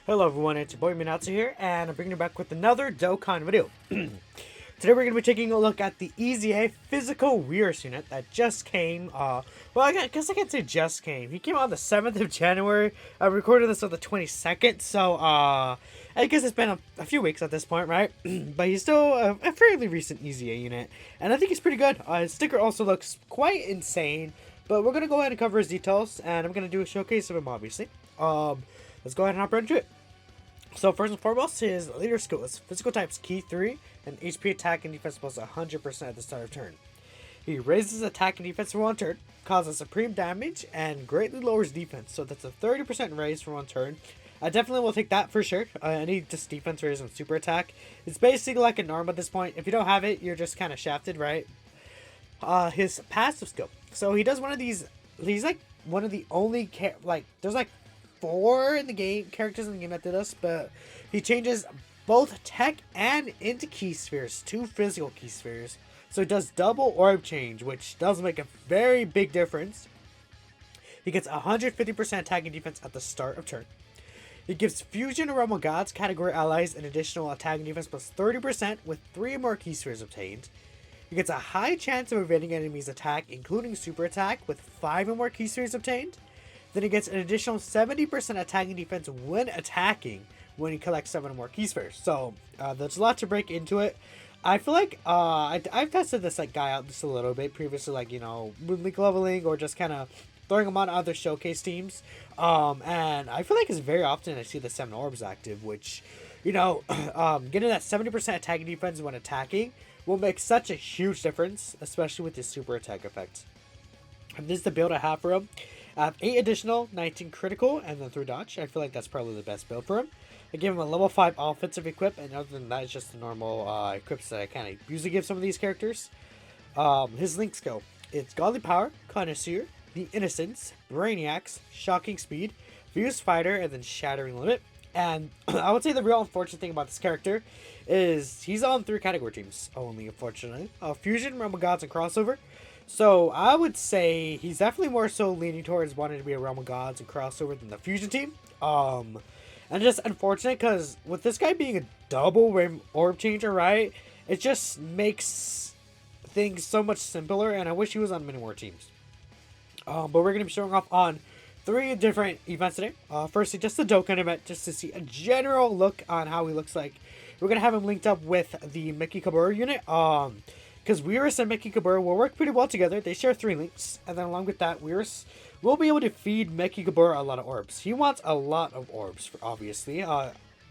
Hello everyone, it's your boy Minatsu here, and I'm bringing you back with another Dokkan video. Today we're going to be taking a look at the EZA physical Whirus unit that just came, well I guess I can't say just came. He came out on the 7th of January. I recorded this on the 22nd, so I guess it's been a few weeks at this point, right? But he's still a fairly recent EZA unit, and I think he's pretty good. His sticker also looks quite insane, but we're going to go ahead and cover his details, and I'm going to do a showcase of him obviously. Let's go ahead and hop right into it. So first and foremost, his leader skill is physical types key 3 and HP attack and defense plus 100% at the start of turn. He raises attack and defense for one turn, causes supreme damage, and greatly lowers defense. So that's a 30% raise for one turn. I definitely will take that for sure. Any just defense raise and super attack. It's basically like a norm at this point. If you don't have it, you're just kind of shafted, right? His passive skill. So he does one of these. He's like one of the only there's like 4 in the game characters in the game that did this, but he changes both tech and into key spheres, 2 physical key spheres. So he does double orb change, which does make a very big difference. He gets 150% attack and defense at the start of turn. He gives Fusion and Realm of Gods category allies an additional attack and defense plus 30% with 3 more key spheres obtained. He gets a high chance of evading enemies' attack, including super attack, with 5 or more key spheres obtained. Then he gets an additional 70% attacking defense when attacking when he collects 7 or more key spheres. So there's a lot to break into it. I feel like I've tested this guy out just a little bit previously, link leveling or just kind of throwing him on other showcase teams. And I feel like it's very often I see the 7 orbs active, which, getting that 70% attacking defense when attacking will make such a huge difference, especially with his super attack effect. And this is the build I have for him. I have 8 additional, 19 critical, and then 3 dodge. I feel like that's probably the best build for him. I give him a level 5 offensive equip, and other than that, it's just the normal equips that I kind of usually give some of these characters. His link skill. It's Godly Power, Connoisseur, The Innocence, Brainiacs, Shocking Speed, Fierce Fighter, and then Shattering Limit. And I would say the real unfortunate thing about this character is he's on 3 category teams only, unfortunately. Fusion, Realm of Gods, and Crossover. So I would say he's definitely more so leaning towards wanting to be a Realm of Gods and crossover than the Fusion team. And just unfortunate because with this guy being a double orb changer, right? It just makes things so much simpler, and I wish he was on many more teams. But we're gonna be showing off on 3 different events today. Firstly, just the Dokkan event, just to see a general look on how he looks like. We're gonna have him linked up with the Mickey Kabura unit. Because Whirus and Mickey Kabura will work pretty well together. They share 3 links, and then along with that, Whirus will be able to feed Mickey Kabura a lot of orbs. He wants a lot of orbs, obviously.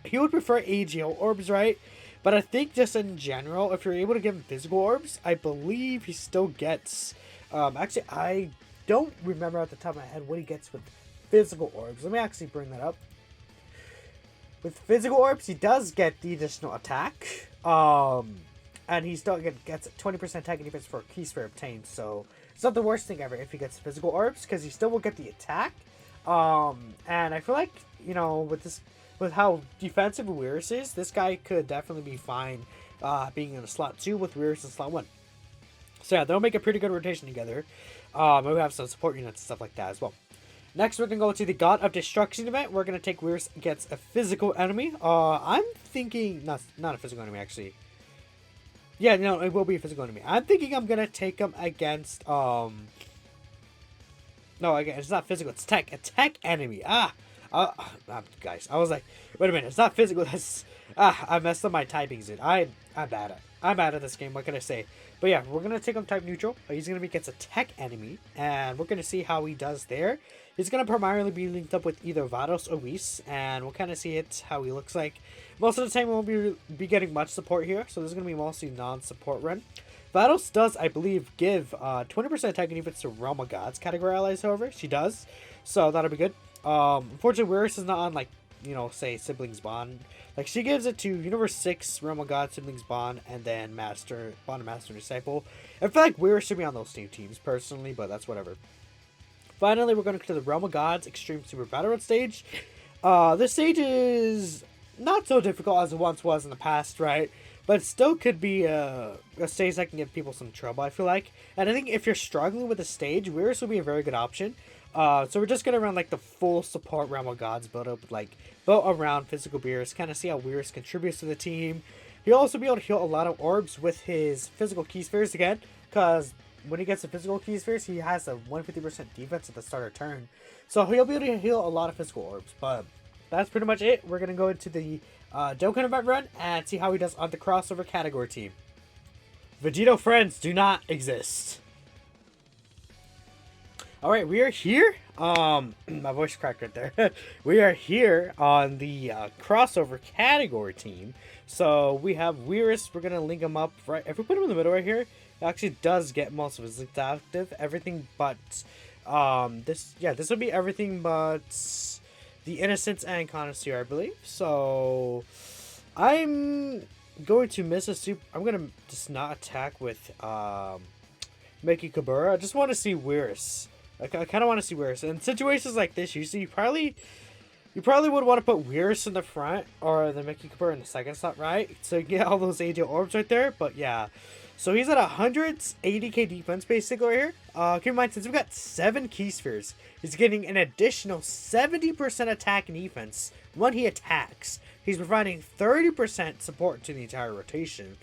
He would prefer AGL orbs, right? But I think just in general, if you're able to give him physical orbs, I believe he still gets... actually, I don't remember at the top of my head what he gets with physical orbs. Let me actually bring that up. With physical orbs, he does get the additional attack. And he still gets 20% attack and defense for a key sphere obtained. So it's not the worst thing ever if he gets physical orbs, because he still will get the attack. And I feel like, with how defensive Whirus is, this guy could definitely be fine being in a slot 2 with Whirus in slot 1. So yeah, they'll make a pretty good rotation together. We have some support units and stuff like that as well. Next, we're going to go to the God of Destruction event. We're going to take Whirus against a physical enemy. I'm thinking... Not a physical enemy, actually. Yeah, no, it will be a physical enemy. I'm thinking I'm gonna take him against no, again, it's not physical. It's tech. A tech enemy. Guys, I was like, wait a minute. It's not physical. That's I messed up my typings, dude. I'm bad at this game. What can I say? But yeah, we're gonna take him type neutral. He's gonna be against a tech enemy, and we're gonna see how he does there. He's gonna primarily be linked up with either Vados or Whis, and we'll kind of see how he looks like. Most of the time, we won't be getting much support here, so this is gonna be mostly non-support run. Vados does, I believe, give 20% attack and defense to Realm of Gods category allies. However, she does, so that'll be good. Unfortunately, Whirus is not on say Siblings Bond. She gives it to Universe 6, Realm of God, Siblings Bond, and then Bond of Master and Disciple. I feel like Whirus should be on those same teams, personally, but that's whatever. Finally, we're going to the Realm of Gods Extreme Super Battle Road stage. This stage is not so difficult as it once was in the past, right? But it still could be a stage that can give people some trouble, I feel like. And I think if you're struggling with the stage, Whirus would be a very good option. So we're just gonna run like the full support Realm of Gods build up, like built around physical Whirus, kind of see how Whirus contributes to the team. He'll also be able to heal a lot of orbs with his physical key spheres again, because when he gets the physical key spheres, he has a 150% defense at the start of turn. So he'll be able to heal a lot of physical orbs. But that's pretty much it. We're gonna go into the Dokkan event run and see how he does on the crossover category team. Vegito friends do not exist. Alright, we are here. My voice cracked right there. We are here on the crossover category team. So we have Whirus. We're gonna link him up right. If we put him in the middle right here, it actually does get most of his links active. Everything but this will be everything but the Innocence and Connoisseur, I believe. So I'm going to miss a super. I'm gonna just not attack with Mickey Kabura. I just want to see Whirus. I kind of want to see Whirus. In situations like this, usually you probably would want to put Whirus in the front or the Mickey Kabura in the second slot, right? So you get all those AJ orbs right there. But yeah, so he's at 180k defense basically right here. Keep in mind, since we've got 7 key spheres, he's getting an additional 70% attack and defense when he attacks. He's providing 30% support to the entire rotation.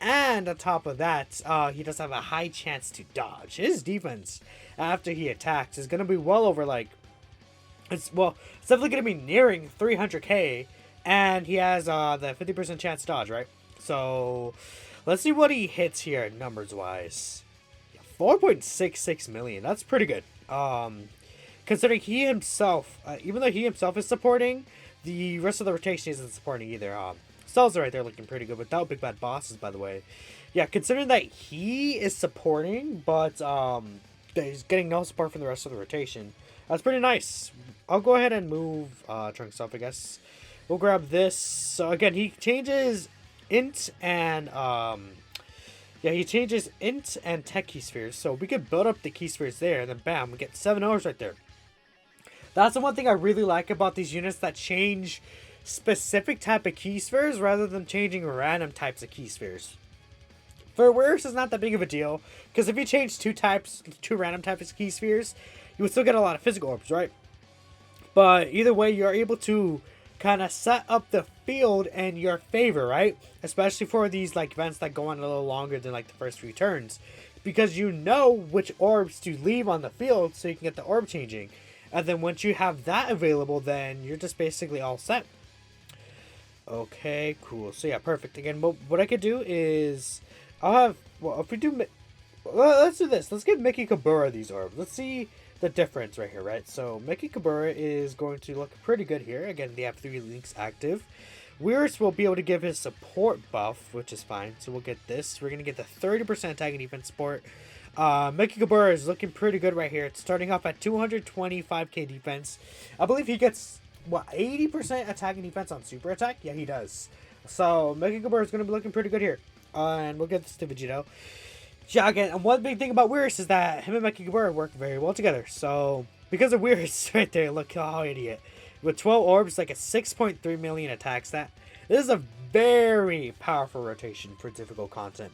And on top of that, he does have a high chance to dodge. His defense after he attacks is going to be well over like, it's definitely going to be nearing 300k. And he has the 50% chance to dodge, right? So let's see what he hits here numbers wise. 4.66 million. That's pretty good. Considering he himself, even though he himself is supporting, the rest of the rotation isn't supporting either. Cells are right there looking pretty good without big bad bosses, by the way. Yeah, considering that he is supporting, but he's getting no support from the rest of the rotation. That's pretty nice. I'll go ahead and move Trunks off, I guess. We'll grab this. So again, he changes int and he changes int and tech key spheres. So we could build up the key spheres there, and then bam, we get 7 hours right there. That's the one thing I really like about these units that change specific type of key spheres rather than changing random types of key spheres. For Whirus, it's not that big of a deal, because if you change two random types of key spheres, you would still get a lot of physical orbs, right? But either way, you're able to kind of set up the field in your favor, right? Especially for these like events that go on a little longer than like the first few turns, because you know which orbs to leave on the field so you can get the orb changing. And then once you have that available, then you're just basically all set. Okay, cool. So yeah, perfect. Again, what I could do is, I'll have, if we do, let's do this. Let's give Mickey Kabura these orbs. Let's see the difference right here, right? So Mickey Kabura is going to look pretty good here. Again, they have 3 links active. Whirus will be able to give his support buff, which is fine. So we'll get this. We're going to get the 30% attack and defense support. Mickey Kabura is looking pretty good right here. It's starting off at 225k defense. I believe he gets 80% attack and defense on super attack? Yeah, he does. So Mickey Kabura is going to be looking pretty good here. And we'll get this to Vegito. Yeah, again, and one big thing about Whirus is that him and Mickey Kabura work very well together. So because of Whirus right there, look how idiot. With 12 orbs, like a 6.3 million attack stat. This is a very powerful rotation for difficult content.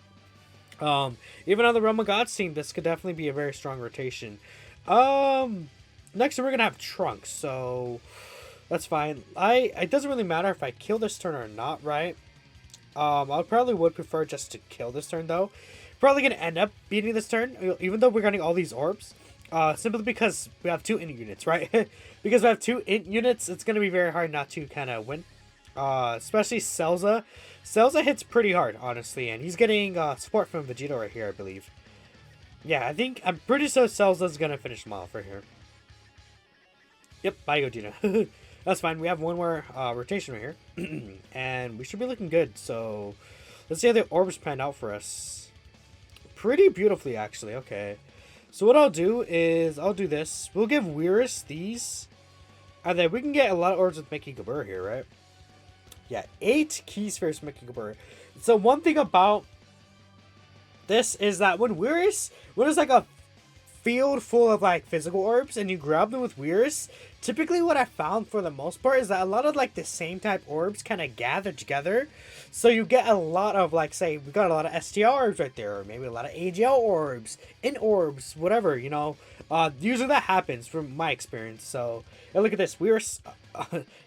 Even on the Realm of Gods team, this could definitely be a very strong rotation. Next we're gonna have Trunks, so that's fine. It doesn't really matter if I kill this turn or not, right? I probably would prefer just to kill this turn though. Probably gonna end up beating this turn, even though we're getting all these orbs. Simply because we have 2 int units, right? Because we have 2 int units, it's gonna be very hard not to kind of win. Especially Celza. Celza hits pretty hard, honestly, and he's getting support from Vegito right here, I believe. Yeah, I'm pretty sure Celza's gonna finish him off right here. Yep, bye Gogeta. That's fine. We have one more rotation right here, and we should be looking good. So let's see how the orbs pan out for us. Pretty beautifully, actually. Okay. So what I'll do is I'll do this. We'll give Whirus these, and then we can get a lot of orbs with Mickey Kabura here, right? Yeah, 8 key spheres Mickey Kabura. So one thing about this is that when Whirus, when it's like a field full of like physical orbs and you grab them with Whirus, typically what I found for the most part is that a lot of like the same type orbs kind of gather together. So you get a lot of like, say, we got a lot of STL orbs right there, or maybe a lot of AGL orbs, in orbs, whatever, you know. Usually that happens from my experience. So, and look at this.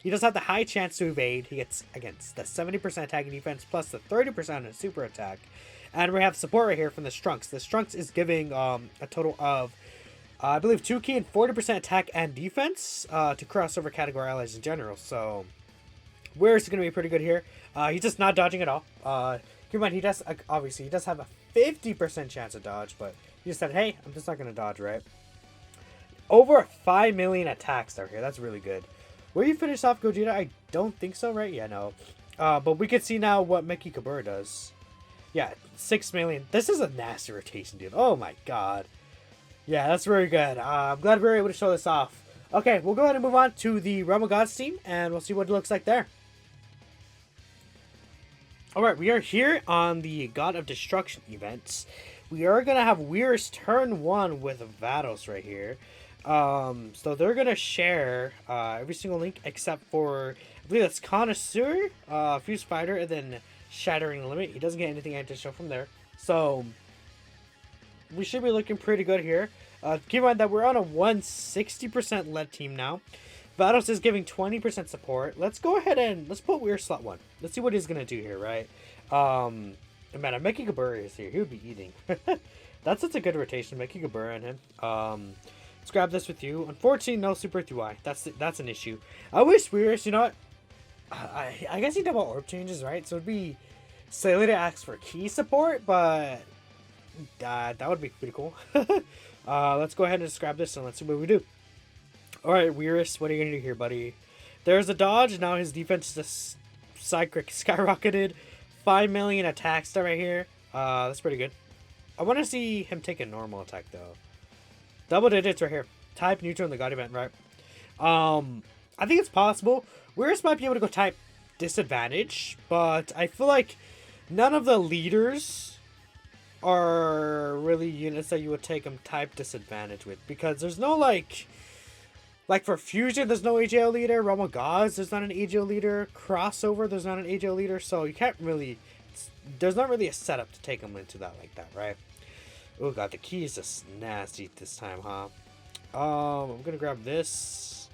He does have the high chance to evade. He gets, against the 70% attack and defense plus the 30% in super attack. And we have support right here from the Strunks. The Strunks is giving a total of, I believe, 2 key and 40% attack and defense to crossover category allies in general. So, Whirus is going to be pretty good here. He's just not dodging at all. Keep in mind, he does, obviously, he does have a 50% chance of dodge, but he just said, hey, I'm just not going to dodge, right? Over 5 million attacks out here. That's really good. Will you finish off Gogeta? I don't think so, right? Yeah, no. But we can see now what Meki Kabura does. Yeah, 6 million. This is a nasty rotation, dude. Oh my god. Yeah, that's very good. I'm glad we were able to show this off. Okay, we'll go ahead and move on to the Realm of Gods team, and we'll see what it looks like there. Alright, we are here on the God of Destruction events. We are going to have Whirus turn 1 with Vados right here. So they're going to share every single link except for, I believe that's Connoisseur, Fuse Fighter, and then Shattering Limit. He doesn't get anything additional from there. So we should be looking pretty good here. Keep in mind that we're on a 160% lead team now. Vados is giving 20% support. Let's go ahead and let's put Weird slot 1. Let's see what he's going to do here, right? Man, I'm making a burger here. He would be eating. That's such a good rotation. Making a burger on him. Let's grab this with you. Unfortunately, no Super 3Y. That's an issue. I wish Whirus, you know what? I guess he double orb changes, right? So it'd be silly to ask for key support, but that would be pretty cool. Let's go ahead and just grab this and let's see what we do. Alright, Whirus, what are you going to do here, buddy? There's a dodge. Now his defense just skyrocketed. 5 million attack star right here. That's pretty good. I want to see him take a normal attack, though. Double digits right here. Type neutral in the God event, right? I think it's possible. Whirus might be able to go type disadvantage, but I feel like none of the leaders are really units that you would take them type disadvantage with, because there's no like for Fusion, there's no AGL leader. Realm of Gods, there's not an AGL leader. Crossover, there's not an AGL leader. So you can't really, there's not really a setup to take them into that like that, right? Oh god, the key is just nasty this time, huh? I'm gonna grab this.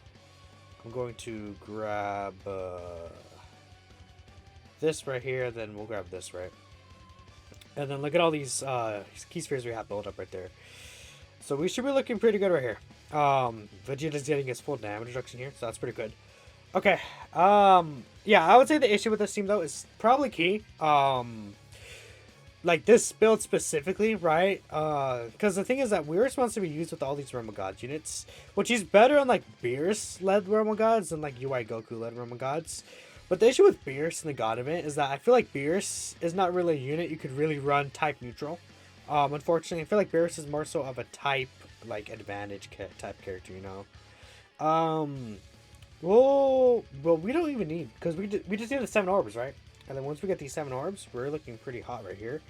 I'm going to grab this right here, then we'll grab this, right? And then look at all these key spheres we have built up right there. So we should be looking pretty good right here. Vegeta's getting his full damage reduction here, so that's pretty good. Okay, yeah, I would say the issue with this team, though, is probably key. Like, this build specifically, right? Because the thing is that Whirus wants to be used with all these Realm of Gods units, which is better on, like, Beerus-led Realm of Gods than, like, UI Goku-led Realm of Gods. But the issue with Beerus in the God event is that I feel like Beerus is not really a unit you could really run type neutral. Unfortunately, I feel like Whirus is more so of a type, like, advantage type character, you know? Well, we don't even need, because we just need the 7 orbs, right? And then once we get these 7 orbs, we're looking pretty hot right here.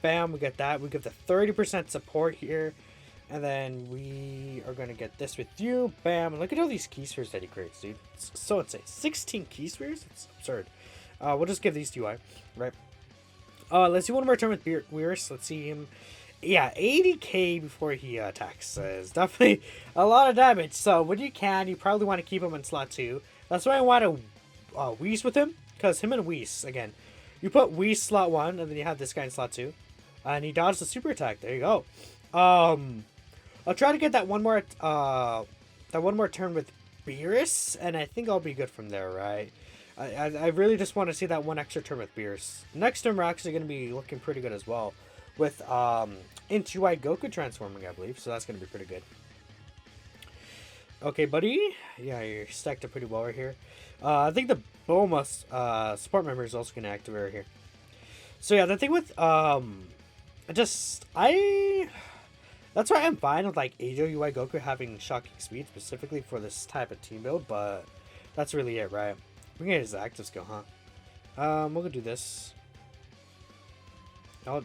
Bam, we get that. We get the 30% support here. And then we are going to get this with you. Bam. And look at all these key spheres that he creates, dude. It's so insane. 16 key spheres? It's absurd. We'll just give these to you, right? Let's see one more turn with Whirus. Let's see him. Yeah, 80k before he attacks is definitely a lot of damage. So when you can, you probably want to keep him in slot 2. That's why I want to Whis with him. Because him and Whis, again, you put Whis slot 1, and then you have this guy in slot 2. And he dodged the super attack. There you go. I'll try to get that one more turn with Beerus, and I think I'll be good from there, right? I really just want to see that one extra turn with Beerus. Next turn we're actually going to be looking pretty good as well, with into UI Goku transforming, I believe, so that's going to be pretty good. Okay, buddy. Yeah, you're stacked up pretty well right here. I think the Bulma support member is also going to activate right here. So yeah, the thing with that's why I'm fine with like Ajo UI Goku having shocking speed specifically for this type of team build, but that's really it, right? We can get his active skill, huh? We'll go do this. How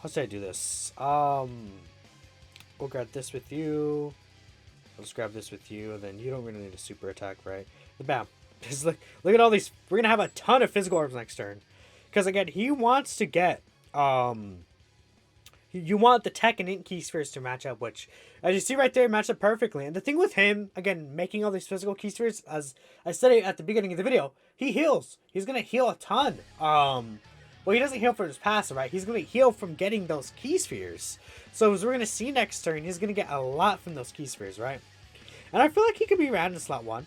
should I do this? We'll grab this with you. I'll just grab this with you, and then you don't really need a super attack, right? But bam. Just look at all these. We're gonna have a ton of physical orbs next turn. Because again, he wants to get you want the tech and int key spheres to match up, which, as you see right there, match up perfectly. And the thing with him, again, making all these physical key spheres, as I said it at the beginning of the video, he heals. He's going to heal a ton. Well, he doesn't heal from his passive, right? He's going to heal from getting those key spheres. So as we're going to see next turn, he's going to get a lot from those key spheres, right? And I feel like he could be ran in slot 1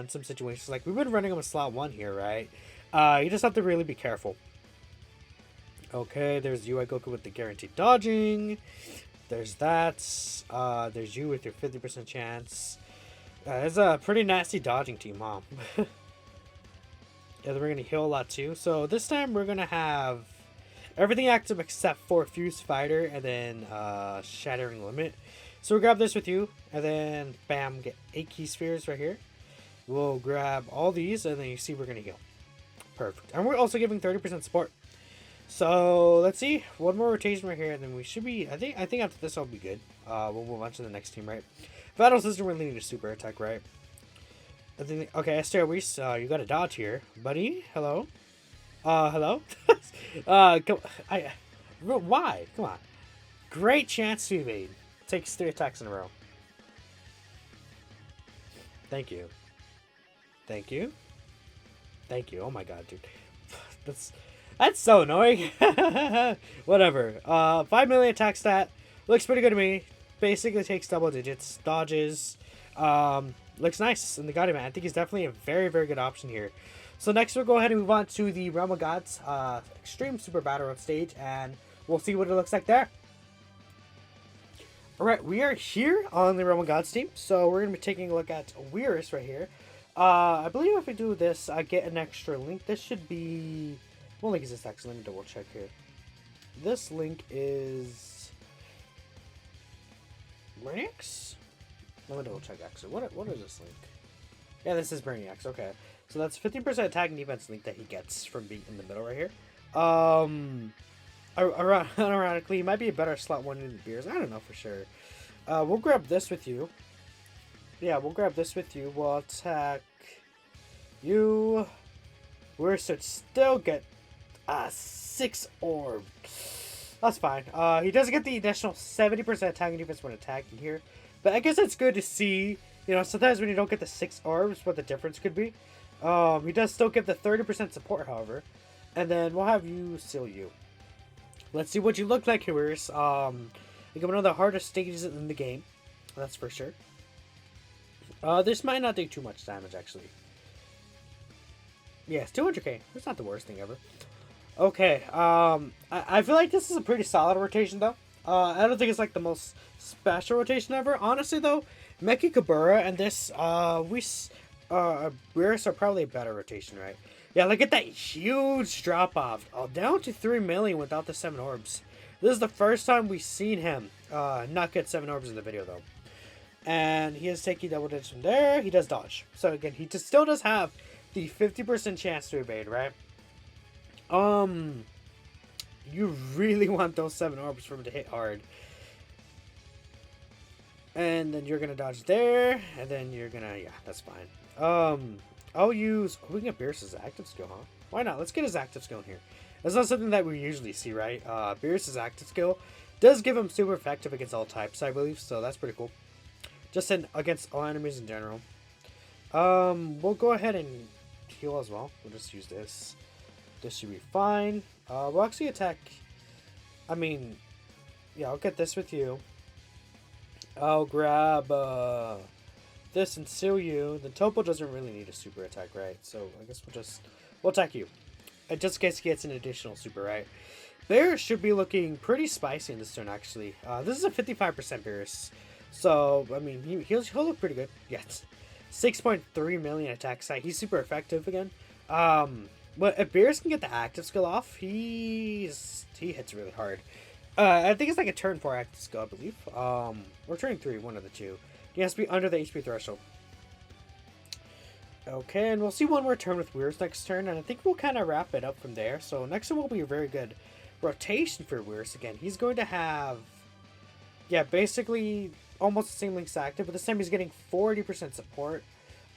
in some situations. Like, we've been running him in slot 1 here, right? You just have to really be careful. Okay, there's UI Goku with the guaranteed dodging. There's that. There's you with your 50% chance. It's a pretty nasty dodging team, huh? Yeah, then we're going to heal a lot too. So this time we're going to have everything active except for Fuse Fighter and then Shattering Limit. So we'll grab this with you and then bam, get 8 key spheres right here. We'll grab all these and then you see we're going to heal. Perfect. And we're also giving 30% support. So let's see, one more rotation right here, and then we should be. I think after this I'll be good. We'll move on to the next team, right? Battles doesn't really need a super attack, right? I think. Okay, Esther, you got a dodge here, buddy. Hello. Hello. Why? Come on. Great chance to evade. Takes 3 attacks in a row. Thank you. Thank you. Thank you. Oh my god, dude. That's so annoying. Whatever. 5 million attack stat. Looks pretty good to me. Basically takes double digits. Dodges. Looks nice in the God Man. I think he's definitely a very, very good option here. So next we'll go ahead and move on to the Realm of Gods Extreme Super Battle Road stage. And we'll see what it looks like there. Alright, we are here on the Realm of Gods team. So we're going to be taking a look at Whirus right here. I believe if we do this, I get an extra link. This should be... What link is this actually? Let me double check here. This link is Brainiacs? Let me double check actually. What is this link? Yeah, this is Brainiacs. Okay. So that's 15% attack and defense link that he gets from being in the middle right here. Ironically, he might be a better slot 1 in the beers. I don't know for sure. We'll grab this with you. Yeah, we'll grab this with you. We'll attack you. We're so still get 6 orb. That's fine. He does get the additional 70% attack and defense when attacking here. But I guess it's good to see, you know, sometimes when you don't get the 6 orbs, what the difference could be. He does still get the 30% support, however. And then we'll have you seal you. Let's see what you look like, Whirus. You got one of the hardest stages in the game. That's for sure. This might not do too much damage, actually. Yes, 200k. That's not the worst thing ever. Okay, I feel like this is a pretty solid rotation, though. I don't think it's like the most special rotation ever. Honestly, though, Mecha Kabura and this, Whirus are probably a better rotation, right? Yeah, look at that huge drop-off. Down to 3 million without the 7 orbs. This is the first time we've seen him not get 7 orbs in the video, though. And he is taking double digits from there. He does dodge. So, again, he still does have the 50% chance to evade, right? You really want those 7 orbs for him to hit hard. And then you're gonna dodge there, and then you're gonna, yeah, that's fine. I'll use, we can get Beerus's active skill, huh? Why not? Let's get his active skill in here. That's not something that we usually see, right? Beerus's active skill does give him super effective against all types, I believe, so that's pretty cool. Just against all enemies in general. We'll go ahead and heal as well. We'll just use this. This should be fine. We'll actually attack. I mean, yeah, I'll get this with you. I'll grab this and seal you. The Topo doesn't really need a super attack, right? So I guess we'll attack you. Just in case he gets an additional super, right? Beerus should be looking pretty spicy in this turn, actually. This is a 55% Beerus. So, I mean, he'll look pretty good. Yes. 6.3 million attack side. He's super effective again. But if Beerus can get the active skill off, he hits really hard. I think it's like a turn 4 active skill, I believe. Or turn 3, one of the two. He has to be under the HP threshold. Okay, and we'll see one more turn with Whirus next turn, and I think we'll kind of wrap it up from there. So next one will be a very good rotation for Whirus again. He's going to have Yeah, basically almost the same links active, but this time he's getting 40% support.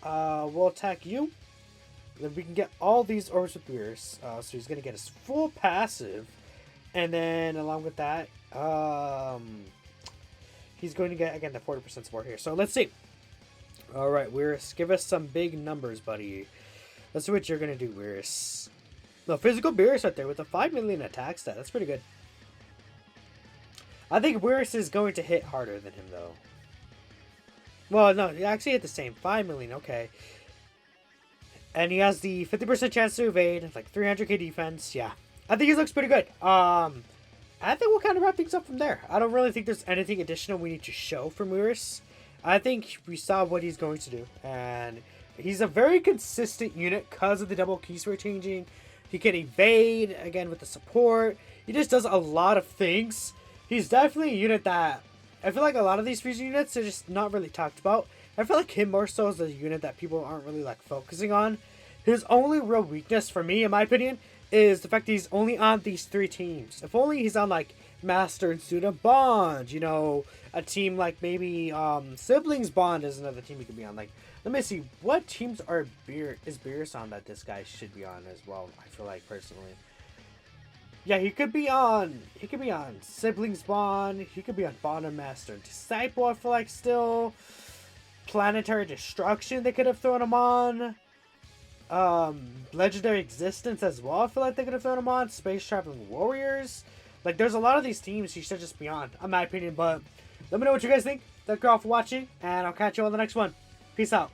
We'll attack you. Then we can get all these orbs with Whirus. So he's going to get his full passive. And then along with that, he's going to get, again, the 40% support here. So let's see. Alright, Whirus, give us some big numbers, buddy. Let's see what you're going to do, Whirus. The physical Whirus right there with a 5 million attack stat. That's pretty good. I think Whirus is going to hit harder than him, though. Well, no, he actually hit the same. 5 million, okay. And he has the 50% chance to evade, like 300k defense. Yeah, I think he looks pretty good. I think we'll kind of wrap things up from there. I don't really think there's anything additional we need to show from Whirus. I think we saw what he's going to do. And he's a very consistent unit because of the double keysword changing. He can evade, again, with the support. He just does a lot of things. He's definitely a unit that I feel like a lot of these fusion units are just not really talked about. I feel like him more so is a unit that people aren't really like focusing on. His only real weakness for me, in my opinion, is the fact that he's only on these 3 teams. If only he's on like Master and Student Bond, you know, a team like maybe Siblings Bond is another team he could be on. Like, let me see, what teams is Beerus on that this guy should be on as well, I feel like personally. Yeah, he could be on Siblings Bond, he could be on Bond and Master Disciple, I feel like still. Planetary Destruction they could have thrown him on. Legendary Existence as well, I feel like they could have thrown him on. Space Traveling Warriors. Like, there's a lot of these teams he should just be on, in my opinion, but let me know what you guys think. Thank you all for watching, and I'll catch you on the next one. Peace out.